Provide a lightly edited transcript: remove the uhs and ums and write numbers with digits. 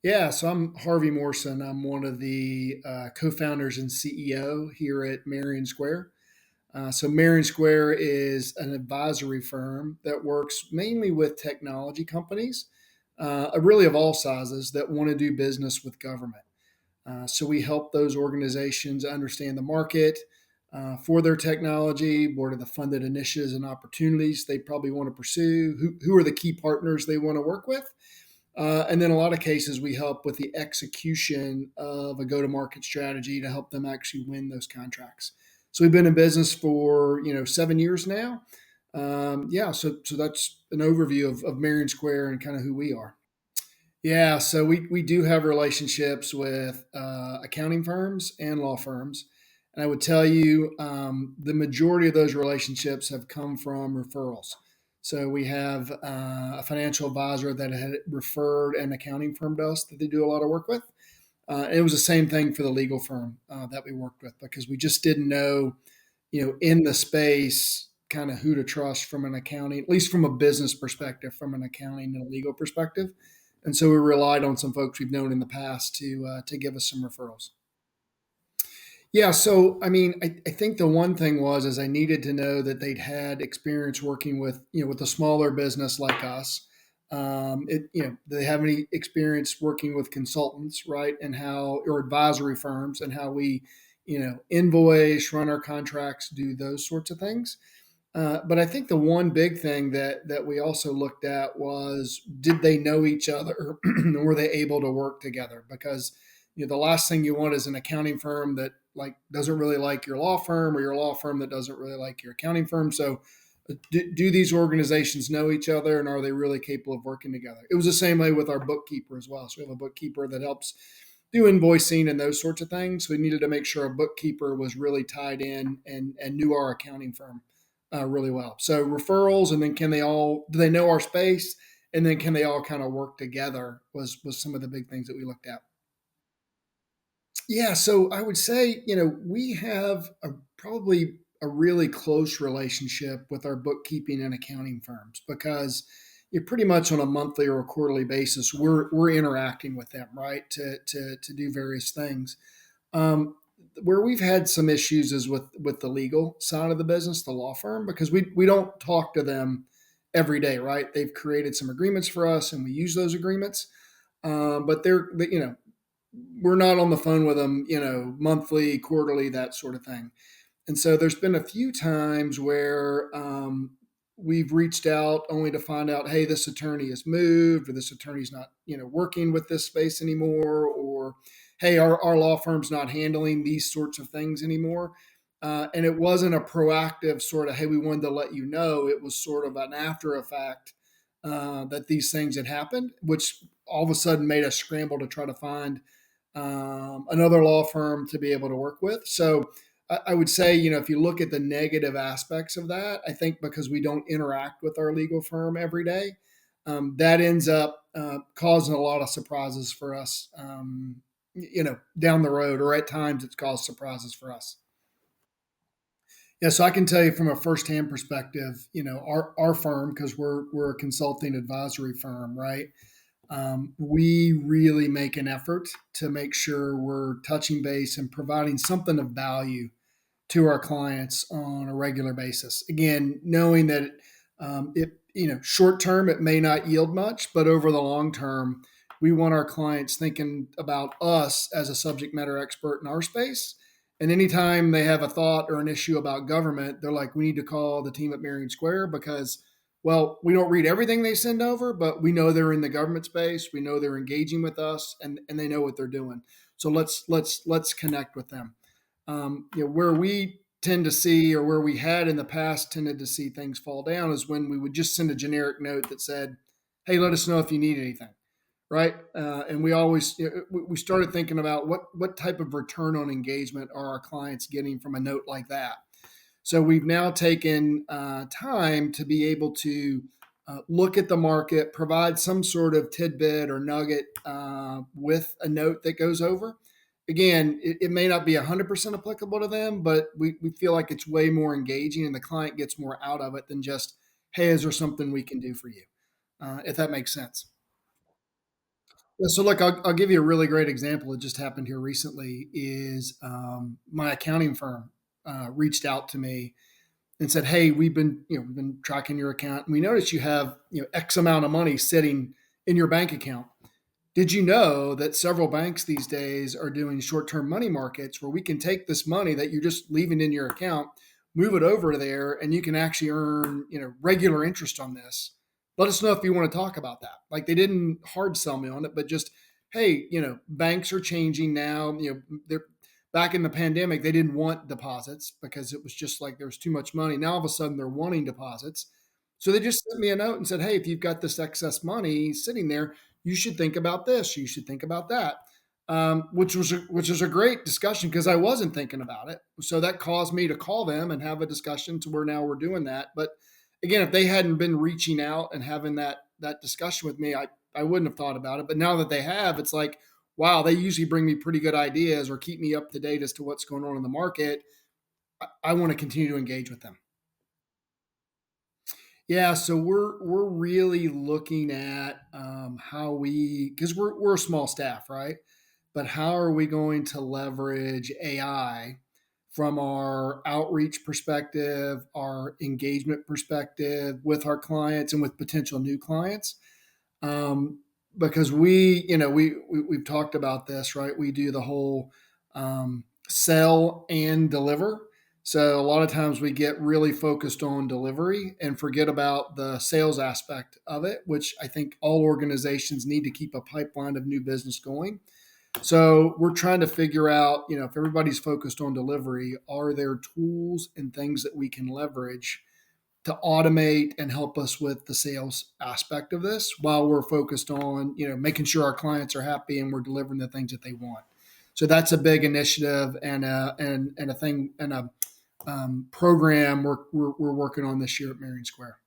Yeah, so I'm Harvey Morrison. I'm one of the co-founders and CEO here at Marion Square. So Marion Square is an advisory firm that works mainly with technology companies, really of all sizes that want to do business with government. So we help those organizations understand the market for their technology, what are the funded initiatives and opportunities they probably want to pursue, who are the key partners they want to work with. And then a lot of cases, we help with the execution of a go-to-market strategy to help them actually win those contracts. So we've been in business for 7 years now. So that's an overview of Marion Square and kind of who we are. Yeah, so we do have relationships with accounting firms and law firms. And I would tell you the majority of those relationships have come from referrals. So we have a financial advisor that had referred an accounting firm to us that they do a lot of work with. And it was the same thing for the legal firm that we worked with because we just didn't know, in the space, kind of who to trust from an accounting, at least from a business perspective, from an accounting and a legal perspective. And so we relied on some folks we've known in the past to give us some referrals. Yeah, so I mean, I think the one thing was is I needed to know that they'd had experience working with with a smaller business like us. Do they have any experience working with consultants, right? And how or advisory firms and how we invoice, run our contracts, do those sorts of things. But I think the one big thing that we also looked at was did they know each other? Were they able to work together? Because the last thing you want is an accounting firm that like doesn't really like your law firm, or your law firm that doesn't really like your accounting firm. So do these organizations know each other, and are they really capable of working together? It was the same way with our bookkeeper as well. So we have a bookkeeper that helps do invoicing and those sorts of things. So we needed to make sure a bookkeeper was really tied in and knew our accounting firm really well. So referrals, and then do they know our space, and then can they all kind of work together was some of the big things that we looked at. Yeah, so I would say, we have probably a really close relationship with our bookkeeping and accounting firms because you're pretty much on a monthly or a quarterly basis. We're interacting with them, right, to do various things. Um, where we've had some issues is with the legal side of the business, the law firm, because we don't talk to them every day, right? They've created some agreements for us, and we use those agreements, but we're not on the phone with them, monthly, quarterly, that sort of thing. And so there's been a few times where we've reached out only to find out, hey, this attorney has moved, or this attorney's not, working with this space anymore, or hey, our law firm's not handling these sorts of things anymore. And it wasn't a proactive sort of, hey, we wanted to let you know. It was sort of an after effect that these things had happened, which all of a sudden made us scramble to try to find another law firm to be able to work with. So I would say, if you look at the negative aspects of that, I think because we don't interact with our legal firm every day, that ends up causing a lot of surprises for us, down the road, or at times it's caused surprises for us. Yeah, so I can tell you from a firsthand perspective, our firm, because we're a consulting advisory firm, right? We really make an effort to make sure we're touching base and providing something of value to our clients on a regular basis. Again, knowing that short term it may not yield much, but over the long term, we want our clients thinking about us as a subject matter expert in our space. And anytime they have a thought or an issue about government, they're like, we need to call the team at Marion Square because, well, we don't read everything they send over, but we know they're in the government space. We know they're engaging with us, and they know what they're doing. So let's connect with them. Where we tend to see, or where we had in the past tended to see things fall down, is when we would just send a generic note that said, "Hey, let us know if you need anything." Right, and we always we started thinking about what type of return on engagement are our clients getting from a note like that. So we've now taken time to be able to look at the market, provide some sort of tidbit or nugget with a note that goes over. Again, it may not be 100% applicable to them, but we feel like it's way more engaging and the client gets more out of it than just, hey, is there something we can do for you? If that makes sense. Yeah, so look, I'll give you a really great example. It just happened here recently. Is my accounting firm reached out to me and said, "Hey, we've been tracking your account, and we noticed you have X amount of money sitting in your bank account. Did you know that several banks these days are doing short-term money markets where we can take this money that you're just leaving in your account, move it over there, and you can actually earn, regular interest on this? Let us know if you want to talk about that." Like they didn't hard sell me on it, but just, hey, banks are changing now. They're back in the pandemic, they didn't want deposits because it was just like there was too much money. Now all of a sudden they're wanting deposits. So they just sent me a note and said, "Hey, if you've got this excess money sitting there, you should think about this. You should think about that." Which was a great discussion because I wasn't thinking about it. So that caused me to call them and have a discussion to where now we're doing that. But again, if they hadn't been reaching out and having that discussion with me, I wouldn't have thought about it. But now that they have, it's like, wow, they usually bring me pretty good ideas or keep me up to date as to what's going on in the market. I want to continue to engage with them. Yeah, so we're really looking at how we, because we're a small staff, right? But how are we going to leverage AI from our outreach perspective, our engagement perspective with our clients and with potential new clients? um, because we've talked about this, right? We do the whole sell and deliver. So a lot of times we get really focused on delivery and forget about the sales aspect of it, which I think all organizations need to keep a pipeline of new business going. So we're trying to figure out, if everybody's focused on delivery, are there tools and things that we can leverage to automate and help us with the sales aspect of this while we're focused on making sure our clients are happy and we're delivering the things that they want. So that's a big initiative and a thing and a program we're working on this year at Marion Square.